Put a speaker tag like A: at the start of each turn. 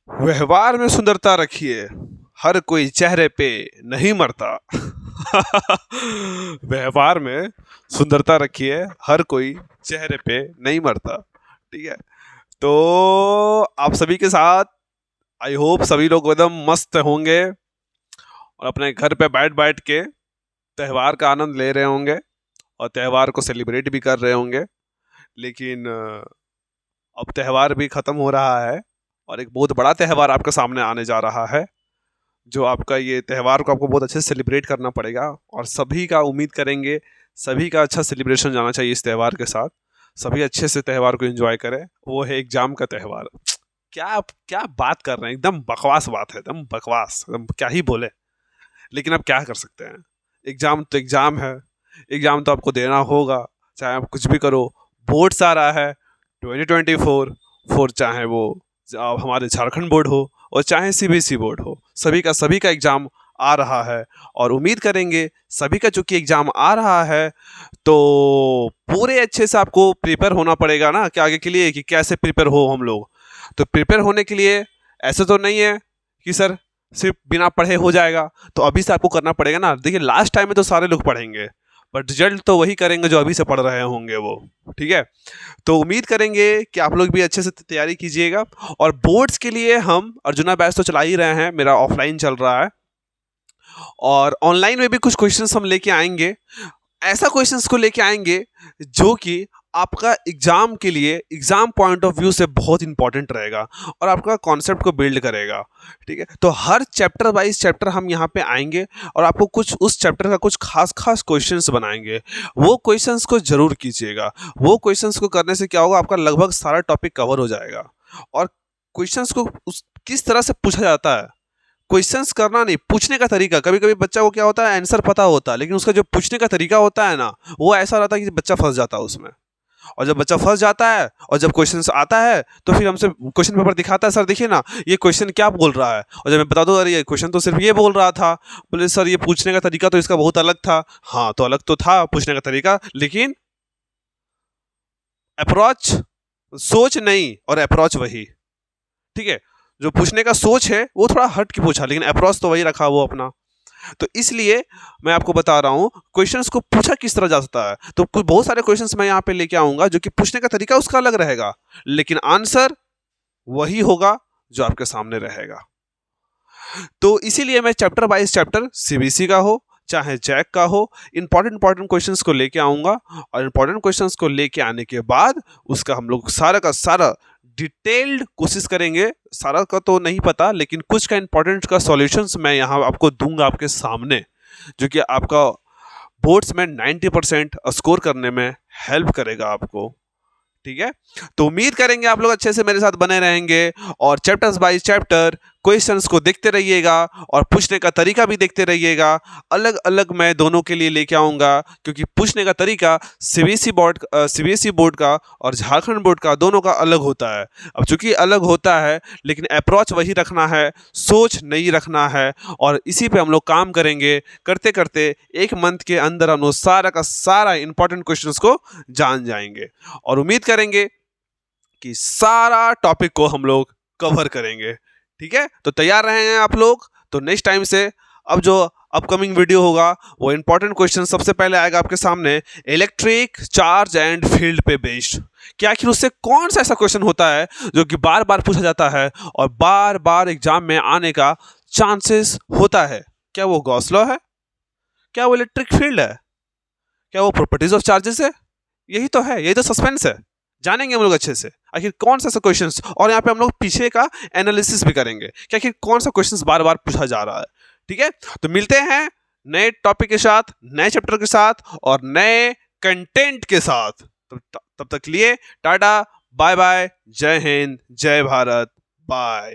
A: व्यवहार में सुंदरता रखिए, हर कोई चेहरे पे नहीं मरता। व्यवहार में सुंदरता रखिए, हर कोई चेहरे पे नहीं मरता। ठीक है, तो आप सभी के साथ आई होप सभी लोग एकदम मस्त होंगे और अपने घर पे बैठ बैठ के त्यौहार का आनंद ले रहे होंगे और त्यौहार को सेलिब्रेट भी कर रहे होंगे। लेकिन अब त्यौहार भी ख़त्म हो रहा है और एक बहुत बड़ा त्यौहार आपके सामने आने जा रहा है, जो आपका ये त्यौहार को आपको बहुत अच्छे से सेलिब्रेट करना पड़ेगा और सभी का उम्मीद करेंगे सभी का अच्छा सेलिब्रेशन जाना चाहिए इस त्यौहार के साथ। सभी अच्छे से त्यौहार को एंजॉय करें, वो है एग्जाम का त्यौहार। क्या क्या बात कर रहे हैं, एकदम बकवास बात है, एकदम बकवास, एकदम क्या ही बोले। लेकिन अब क्या कर सकते हैं, एग्जाम तो एग्जाम है, एग्जाम तो आपको देना होगा चाहे आप कुछ भी करो। बोर्ड्स आ रहा है 2024 फोर, चाहे वो हमारे झारखंड बोर्ड हो और चाहे सीबीएसई बोर्ड हो, सभी का एग्ज़ाम आ रहा है और उम्मीद करेंगे सभी का चूंकि एग्ज़ाम आ रहा है तो पूरे अच्छे से आपको प्रिपेयर होना पड़ेगा ना कि आगे के लिए कि कैसे प्रिपेयर हो हम लोग। तो प्रिपेयर होने के लिए ऐसे तो नहीं है कि सर सिर्फ बिना पढ़े हो जाएगा, तो अभी से आपको करना पड़ेगा ना। देखिए लास्ट टाइम में तो सारे लोग पढ़ेंगे बट रिजल्ट तो वही करेंगे जो अभी से पढ़ रहे होंगे वो। ठीक है, तो उम्मीद करेंगे कि आप लोग भी अच्छे से तैयारी कीजिएगा। और बोर्ड्स के लिए हम अर्जुना बैच तो चला ही रहे हैं, मेरा ऑफलाइन चल रहा है और ऑनलाइन में भी कुछ क्वेश्चंस हम लेके आएंगे। ऐसा क्वेश्चंस को लेके आएंगे जो कि आपका एग्जाम के लिए एग्जाम पॉइंट ऑफ व्यू से बहुत इंपॉर्टेंट रहेगा और आपका कॉन्सेप्ट को बिल्ड करेगा। ठीक है, तो हर चैप्टर वाइज चैप्टर हम यहाँ पे आएंगे और आपको कुछ उस चैप्टर का कुछ खास खास क्वेश्चंस बनाएंगे। वो क्वेश्चंस को जरूर कीजिएगा। वो क्वेश्चंस को करने से क्या होगा, आपका लगभग सारा टॉपिक कवर हो जाएगा। और क्वेश्चंस को उस किस तरह से पूछा जाता है, क्वेश्चंस करना नहीं, पूछने का तरीका। कभी कभी बच्चा को क्या होता है, आंसर पता होता है लेकिन उसका जो पूछने का तरीका होता है ना, वो ऐसा रहता है कि बच्चा फंस जाता है उसमें। और जब बच्चा फंस जाता है और जब क्वेश्चन आता है तो फिर हमसे क्वेश्चन पेपर दिखाता है, सर देखिए ना ये क्वेश्चन क्या बोल रहा है। और जब मैं बता दूं अरे ये क्वेश्चन तो सिर्फ ये बोल रहा था, बोले सर ये पूछने का तरीका तो इसका बहुत अलग था। हाँ तो अलग तो था पूछने का तरीका, लेकिन अप्रोच, सोच नहीं और अप्रोच वही। ठीक है, जो पूछने का सोच है वो थोड़ा हट के पूछा लेकिन अप्रोच तो वही रखा वो अपना। तो इसलिए मैं आपको बता रहा हूं क्वेश्चंस को पूछा किस तरह जा सकता है। तो कुछ बहुत सारे क्वेश्चंस मैं यहां पे लेके आऊंगा जो कि पूछने का तरीका उसका अलग रहेगा लेकिन आंसर वही होगा जो आपके सामने रहेगा। तो इसीलिए मैं चैप्टर वाइज चैप्टर सीबीएसई का हो चाहे जैक का हो, इंपॉर्टेंट क्वेश्चंस को लेके आऊंगा और इंपॉर्टेंट क्वेश्चंस को लेके आने के बाद उसका हम लोग सारा का सारा डिटेल्ड कोशिश करेंगे। सारा का तो नहीं पता लेकिन कुछ का इंपॉर्टेंट का सॉल्यूशंस मैं यहाँ आपको दूंगा आपके सामने, जो कि आपका बोर्ड्स में 90% स्कोर करने में हेल्प करेगा आपको। ठीक है, तो उम्मीद करेंगे आप लोग अच्छे से मेरे साथ बने रहेंगे और चैप्टर्स बाय चैप्टर क्वेश्चंस को देखते रहिएगा और पूछने का तरीका भी देखते रहिएगा। अलग अलग मैं दोनों के लिए लेके आऊँगा क्योंकि पूछने का तरीका सीबीएसई बोर्ड का और झारखंड बोर्ड का दोनों का अलग होता है। अब चूंकि अलग होता है लेकिन अप्रोच वही रखना है, सोच नहीं रखना है और इसी पे हम लोग काम करेंगे। करते करते एक मंथ के अंदर हम लोग सारा का सारा इंपॉर्टेंट क्वेश्चंस को जान जाएंगे और उम्मीद करेंगे कि सारा टॉपिक को हम लोग कवर करेंगे। ठीक है, तो तैयार रहे हैं आप लोग। तो नेक्स्ट टाइम से अब जो अपकमिंग वीडियो होगा वो इंपॉर्टेंट क्वेश्चन सबसे पहले आएगा आपके सामने, इलेक्ट्रिक चार्ज एंड फील्ड पे बेस्ड। क्या आखिर उससे कौन सा ऐसा क्वेश्चन होता है जो कि बार बार पूछा जाता है और बार बार एग्जाम में आने का चांसेस होता है? क्या वो गॉस लॉ है? क्या वो इलेक्ट्रिक फील्ड है? क्या वो प्रॉपर्टीज ऑफ चार्जेस है? यही तो है, यही तो सस्पेंस है। जानेंगे हम लोग अच्छे से आखिर कौन सा ऐसा क्वेश्चंस, और यहाँ पे हम लोग पीछे का एनालिसिस भी करेंगे कि आखिर कौन सा क्वेश्चंस बार बार पूछा जा रहा है। ठीक है, तो मिलते हैं नए टॉपिक के साथ, नए चैप्टर के साथ और नए कंटेंट के साथ। तब तक लिए टाटा, बाय बाय, जय हिंद, जय भारत, बाय।